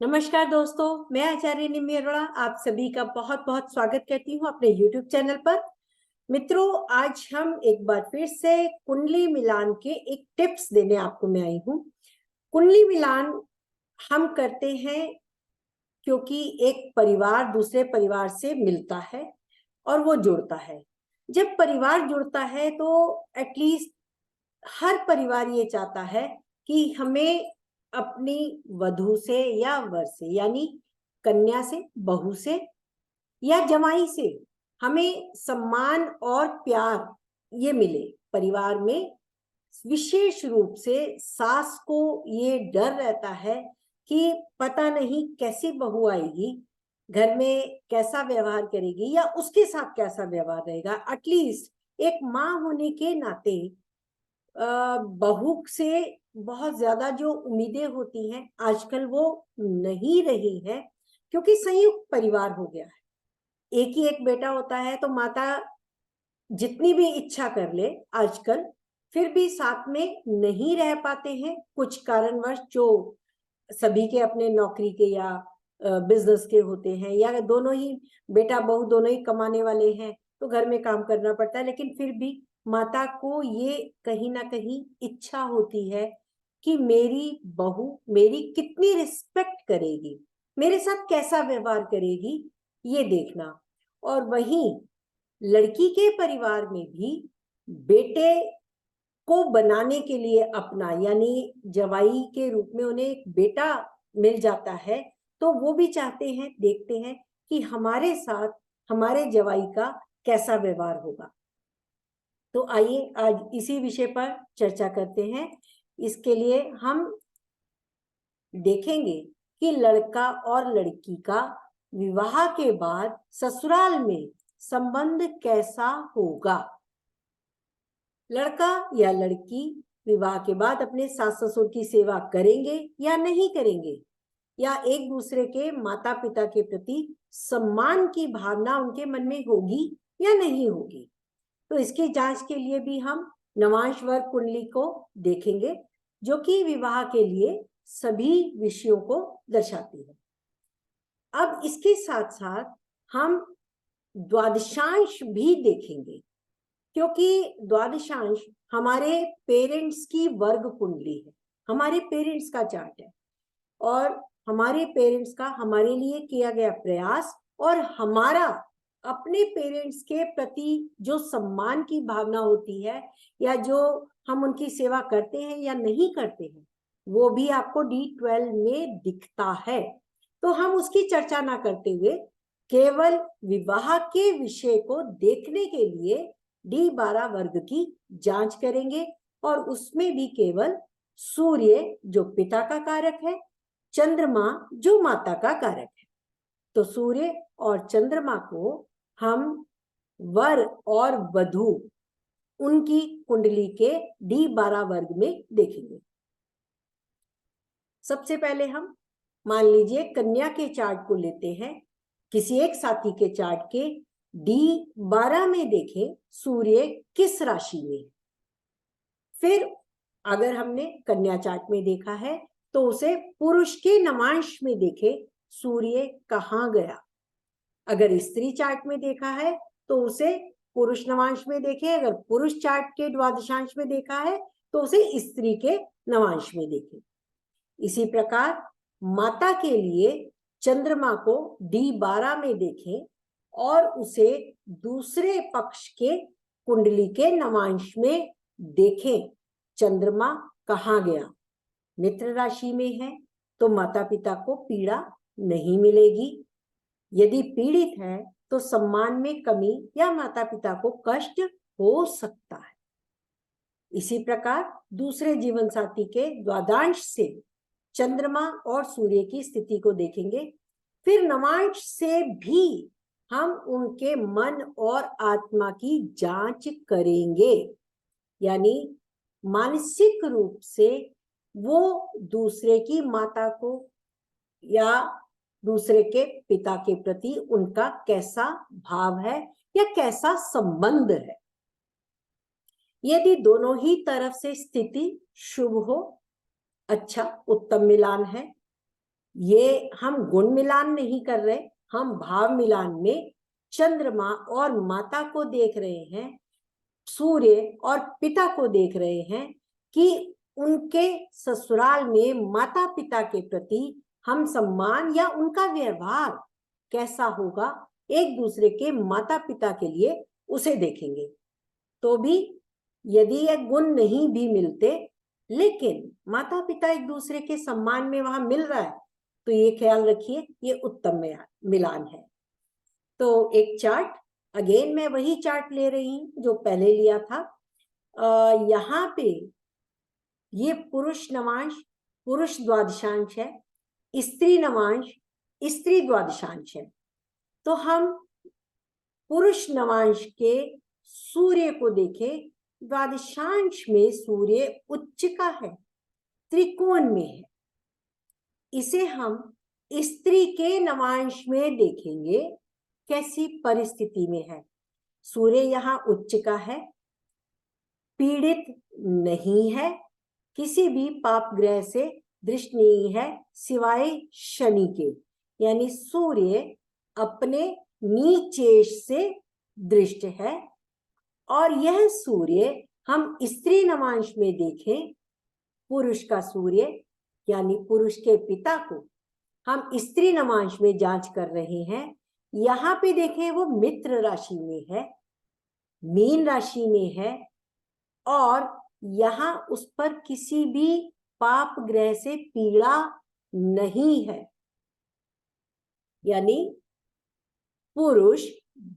नमस्कार दोस्तों, मैं आचार्य निमि अरोड़ा आप सभी का बहुत बहुत स्वागत करती हूँ अपने YouTube चैनल पर। मित्रों, आज हम एक बार फिर से कुंडली मिलान के एक टिप्स देने आपको मैं आई हूँ। कुंडली मिलान हम करते हैं क्योंकि एक परिवार दूसरे परिवार से मिलता है और वो जुड़ता है। जब परिवार जुड़ता है तो एटलीस्ट हर परिवार ये चाहता है कि हमें अपनी वधू से या वर से यानी कन्या से, बहू से या जमाई से हमें सम्मान और प्यार ये मिले। परिवार में विशेष रूप से सास को ये डर रहता है कि पता नहीं कैसी बहू आएगी, घर में कैसा व्यवहार करेगी या उसके साथ कैसा व्यवहार रहेगा। एटलीस्ट एक माँ होने के नाते बहू से बहुत ज्यादा जो उम्मीदें होती हैं आजकल वो नहीं रही है, क्योंकि संयुक्त परिवार हो गया है। एक ही एक बेटा होता है तो माता जितनी भी इच्छा कर ले आजकल फिर भी साथ में नहीं रह पाते हैं, कुछ कारणवश जो सभी के अपने नौकरी के या बिजनेस के होते हैं, या दोनों ही बेटा बहू दोनों ही कमाने वाले हैं तो घर में काम करना पड़ता है। लेकिन फिर भी माता को ये कहीं ना कहीं इच्छा होती है कि मेरी बहू मेरी कितनी रिस्पेक्ट करेगी, मेरे साथ कैसा व्यवहार करेगी, ये देखना। और वहीं लड़की के परिवार में भी बेटे को बनाने के लिए अपना यानी जवाई के रूप में उन्हें एक बेटा मिल जाता है तो वो भी चाहते हैं, देखते हैं कि हमारे साथ हमारे जवाई का कैसा व्यवहार होगा। तो आइए आज इसी विषय पर चर्चा करते हैं। इसके लिए हम देखेंगे कि लड़का और लड़की का विवाह के बाद ससुराल में संबंध कैसा होगा। लड़का या लड़की विवाह के बाद अपने सास ससुर की सेवा करेंगे या नहीं करेंगे, या एक दूसरे के माता पिता के प्रति सम्मान की भावना उनके मन में होगी या नहीं होगी। तो इसकी जांच के लिए भी हम नवांश वर्ग कुंडली को देखेंगे, जो कि विवाह के लिए सभी विषयों को दर्शाती है। अब इसके साथ साथ हम द्वादशांश भी देखेंगे, क्योंकि द्वादशांश हमारे पेरेंट्स की वर्ग कुंडली है, हमारे पेरेंट्स का चार्ट है और हमारे पेरेंट्स का हमारे लिए किया गया प्रयास और हमारा अपने पेरेंट्स के प्रति जो सम्मान की भावना होती है या जो हम उनकी सेवा करते हैं या नहीं करते हैं, वो भी आपको D12 में दिखता है। तो हम उसकी चर्चा ना करते हुए केवल विवाह के विषय को देखने के लिए D12 वर्ग की जांच करेंगे और उसमें भी केवल सूर्य जो पिता का कारक है, चंद्रमा जो माता का कारक है। तो सूर्य और चंद्रमा को हम वर और वधू उनकी कुंडली के D12 वर्ग में देखेंगे। सबसे पहले हम मान लीजिए कन्या के चार्ट को लेते हैं, किसी एक साथी के चार्ट के D12 में देखें सूर्य किस राशि में। फिर अगर हमने कन्या चार्ट में देखा है तो उसे पुरुष के नवांश में देखे सूर्य कहाँ गया। अगर स्त्री चार्ट में देखा है तो उसे पुरुष नवांश में देखे, अगर पुरुष चार्ट के द्वादशांश में देखा है तो उसे स्त्री के नवांश में देखे। इसी प्रकार माता के लिए चंद्रमा को D12 में देखें और उसे दूसरे पक्ष के कुंडली के नवांश में देखें चंद्रमा कहाँ गया। मित्र राशि में है तो माता पिता को पीड़ा नहीं मिलेगी, यदि पीड़ित है तो सम्मान में कमी या माता पिता को कष्ट हो सकता है। इसी प्रकार दूसरे जीवन साथी के द्वादशांश से चंद्रमा और सूर्य की स्थिति को देखेंगे। फिर नवांश से भी हम उनके मन और आत्मा की जांच करेंगे, यानी मानसिक रूप से वो दूसरे की माता को या दूसरे के पिता के प्रति उनका कैसा भाव है या कैसा संबंध है। यदि दोनों ही तरफ से स्थिति शुभ हो, अच्छा उत्तम मिलान है, ये हम गुण मिलान नहीं कर रहे, हम भाव मिलान में चंद्रमा और माता को देख रहे हैं, सूर्य और पिता को देख रहे हैं कि उनके ससुराल में माता पिता के प्रति हम सम्मान या उनका व्यवहार कैसा होगा, एक दूसरे के माता पिता के लिए उसे देखेंगे। तो भी यदि ये गुण नहीं भी मिलते, लेकिन माता पिता एक दूसरे के सम्मान में वहां मिल रहा है, तो ये ख्याल रखिए ये उत्तम मिलान है। तो एक चार्ट, अगेन मैं वही चार्ट ले रही हूं जो पहले लिया था। यहाँ पे ये पुरुष नवांश पुरुष द्वादशांश है, स्त्री नवांश स्त्री द्वादशांश है। तो हम पुरुष नवांश के सूर्य को देखें, द्वादशांश में सूर्य उच्च का है, त्रिकोण में है। इसे हम स्त्री के नवांश में देखेंगे कैसी परिस्थिति में है। सूर्य यहाँ उच्च का है, पीड़ित नहीं है, किसी भी पाप ग्रह से दृष्ट नहीं है सिवाय शनि के, यानी सूर्य अपने नीचेश से दृष्ट है। और यह सूर्य हम स्त्री नवांश में देखें, पुरुष का सूर्य यानी पुरुष के पिता को हम स्त्री नवांश में जांच कर रहे हैं। यहाँ पे देखें वो मित्र राशि में है, मीन राशि में है, और यहाँ उस पर किसी भी पाप ग्रह से पीड़ा नहीं है। यानी पुरुष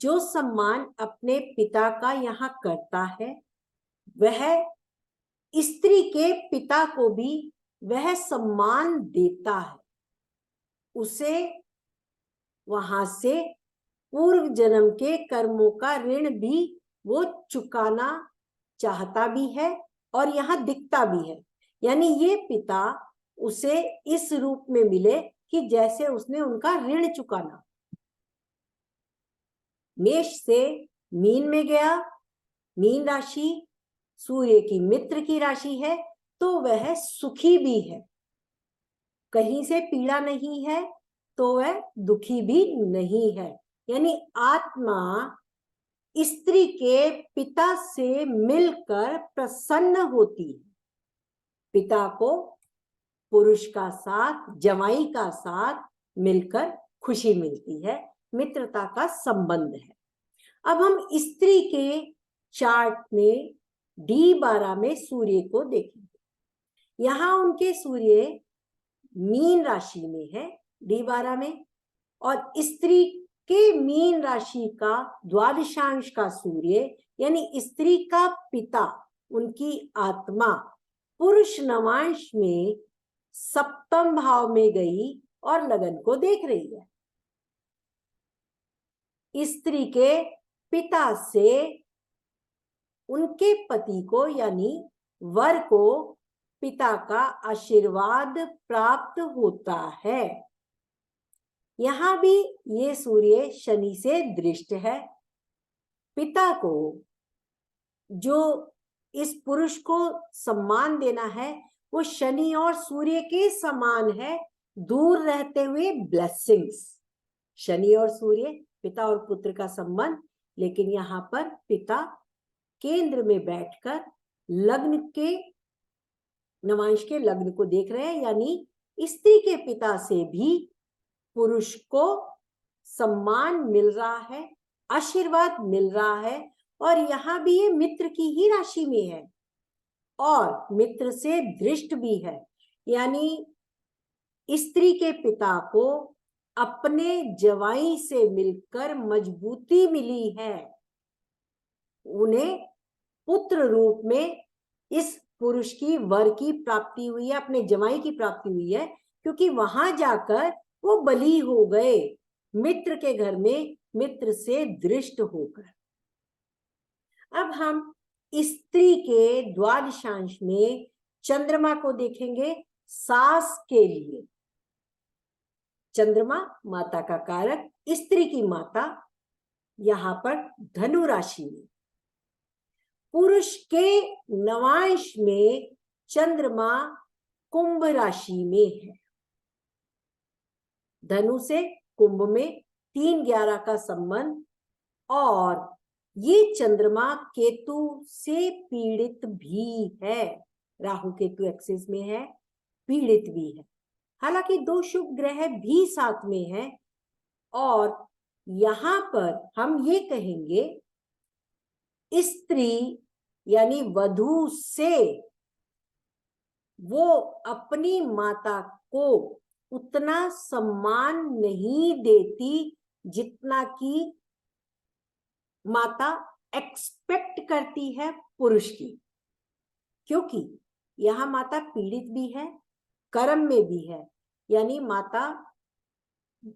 जो सम्मान अपने पिता का यहाँ करता है, वह स्त्री के पिता को भी वह सम्मान देता है। उसे वहां से पूर्व जन्म के कर्मों का ऋण भी वो चुकाना चाहता भी है और यहाँ दिखता भी है। यानी ये पिता उसे इस रूप में मिले कि जैसे उसने उनका ऋण चुकाना। मेष से मीन में गया, मीन राशि सूर्य की मित्र की राशि है, तो वह सुखी भी है, कहीं से पीड़ा नहीं है, तो वह दुखी भी नहीं है। यानी आत्मा स्त्री के पिता से मिलकर प्रसन्न होती है। पिता को पुरुष का साथ, जवाई का साथ मिलकर खुशी मिलती है, मित्रता का संबंध है। अब हम स्त्री के चार्ट में D12 में सूर्य को देखेंगे। यहाँ उनके सूर्य मीन राशि में है D12 में, और स्त्री के मीन राशि का द्वादशांश का सूर्य यानी स्त्री का पिता, उनकी आत्मा पुरुष नवांश में सप्तम भाव में गई और लगन को देख रही है। स्त्री के पिता से उनके पति को यानी वर को पिता का आशीर्वाद प्राप्त होता है। यहां भी ये सूर्य शनि से दृष्ट है। पिता को जो इस पुरुष को सम्मान देना है वो शनि और सूर्य के समान है, दूर रहते हुए ब्लेसिंग्स। शनि और सूर्य पिता और पुत्र का संबंध, लेकिन यहाँ पर पिता केंद्र में बैठकर लग्न के नवांश के लग्न को देख रहे हैं, यानी स्त्री के पिता से भी पुरुष को सम्मान मिल रहा है, आशीर्वाद मिल रहा है। और यहाँ भी ये मित्र की ही राशि में है और मित्र से दृष्ट भी है, यानी स्त्री के पिता को अपने जवाई से मिलकर मजबूती मिली है। उन्हें पुत्र रूप में इस पुरुष की वर की प्राप्ति हुई है, अपने जवाई की प्राप्ति हुई है, क्योंकि वहां जाकर वो बली हो गए मित्र के घर में, मित्र से दृष्ट होकर। अब हम स्त्री के द्वादशांश में चंद्रमा को देखेंगे सास के लिए। चंद्रमा माता का कारक, स्त्री की माता, यहां पर धनु राशि में। पुरुष के नवांश में चंद्रमा कुंभ राशि में है। धनु से कुंभ में 3-11 का संबंध, और ये चंद्रमा केतु से पीड़ित भी है, राहु केतु एक्सिस में है, पीड़ित भी है। हालांकि 2 शुभ ग्रह भी साथ में हैं, और यहां पर हम ये कहेंगे स्त्री यानी वधू से वो अपनी माता को उतना सम्मान नहीं देती जितना कि माता एक्सपेक्ट करती है पुरुष की, क्योंकि यहां माता पीड़ित भी है, कर्म में भी है। यानी माता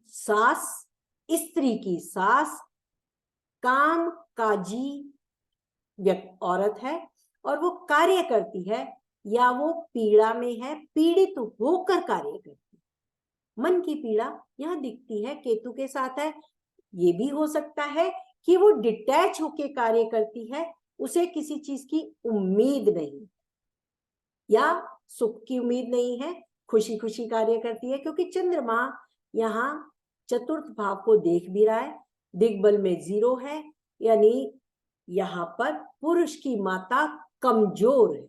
सास, स्त्री की सास काम काजी औरत है, और वो कार्य करती है, या वो पीड़ा में है, पीड़ित होकर कार्य करती है। मन की पीड़ा यहां दिखती है, केतु के साथ है। ये भी हो सकता है कि वो डिटैच होके कार्य करती है, उसे किसी चीज की उम्मीद नहीं, या सुख की उम्मीद नहीं है, खुशी खुशी कार्य करती है, क्योंकि चंद्रमा यहाँ चतुर्थ भाव को देख भी रहा है, दिग्बल में 0 है, यानी यहाँ पर पुरुष की माता कमजोर है।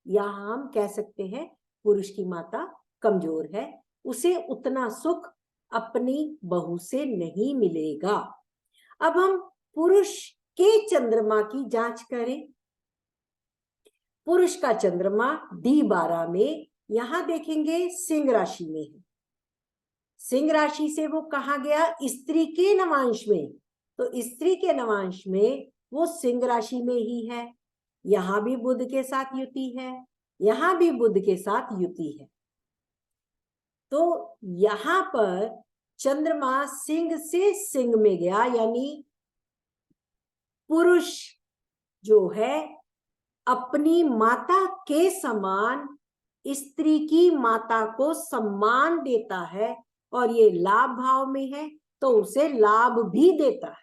यहाँ हम कह सकते हैं पुरुष की माता कमजोर है, उसे उतना सुख अपनी बहू से नहीं मिलेगा। अब हम पुरुष के चंद्रमा की जांच करें। पुरुष का चंद्रमा D12 में यहां देखेंगे सिंह राशि में है। सिंह राशि से वो कहा गया स्त्री के नवांश में, तो स्त्री के नवांश में वो सिंह राशि में ही है। यहां भी बुध के साथ युति है, यहां भी बुध के साथ युति है। तो यहां पर चंद्रमा सिंह से सिंह में गया, यानी पुरुष जो है अपनी माता के समान स्त्री की माता को सम्मान देता है, और ये लाभ भाव में है तो उसे लाभ भी देता है।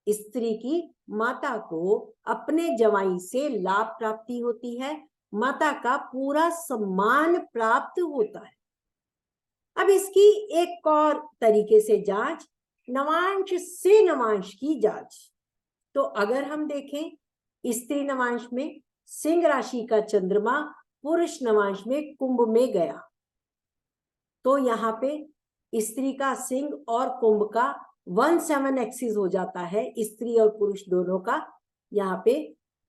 स्त्री की माता को अपने जवाई से लाभ प्राप्ति होती है, माता का पूरा सम्मान प्राप्त होता है। अब इसकी एक और तरीके से जांच, नवांश से नवांश की जांच। तो अगर हम देखें स्त्री नवांश में सिंह राशि का चंद्रमा पुरुष नवांश में कुंभ में गया, तो यहाँ पे स्त्री का सिंह और कुंभ का 1-7 एक्सिस हो जाता है, स्त्री और पुरुष दोनों का। यहाँ पे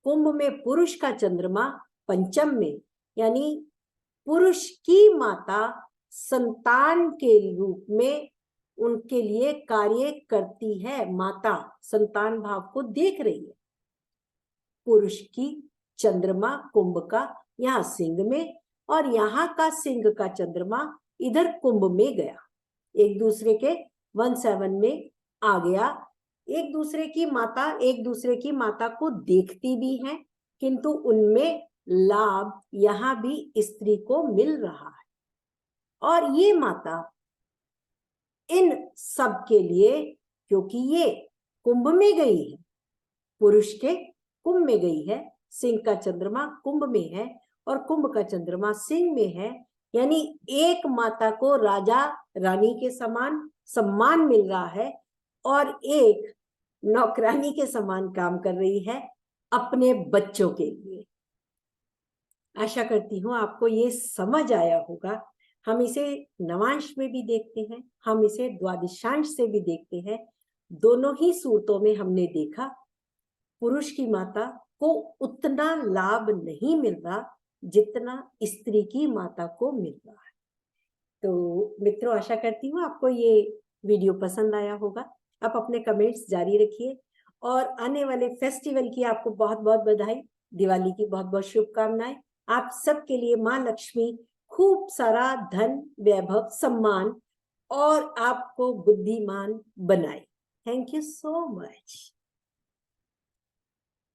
कुंभ में पुरुष का चंद्रमा पंचम में, यानी पुरुष की माता संतान के रूप में उनके लिए कार्य करती है, माता संतान भाव को देख रही है। पुरुष की चंद्रमा कुंभ का यहाँ सिंह में, और यहाँ का सिंह का चंद्रमा इधर कुंभ में गया, एक दूसरे के 1-7 में आ गया। एक दूसरे की माता को देखती भी हैं, किंतु उनमें लाभ यहाँ भी स्त्री को मिल रहा है। और ये माता इन सब के लिए, क्योंकि ये कुंभ में गई है, पुरुष के कुंभ में गई है, सिंह का चंद्रमा कुंभ में है और कुंभ का चंद्रमा सिंह में है, यानी एक माता को राजा रानी के समान सम्मान मिल रहा है, और एक नौकरानी के समान काम कर रही है अपने बच्चों के लिए। आशा करती हूँ आपको ये समझ आया होगा। हम इसे नवांश में भी देखते हैं, हम इसे द्वादशांश से भी देखते हैं। दोनों ही सूरतों में हमने देखा पुरुष की माता को उतना लाभ नहीं मिल रहा जितना स्त्री की माता को मिल रहा है। तो मित्रों, आशा करती हूँ आपको ये वीडियो पसंद आया होगा। आप अपने कमेंट्स जारी रखिए, और आने वाले फेस्टिवल की आपको बहुत बहुत बधाई, दिवाली की बहुत बहुत शुभकामनाएं। आप सबके लिए माँ लक्ष्मी खूब सारा धन, वैभव, सम्मान और आपको बुद्धिमान बनाए। Thank you so much.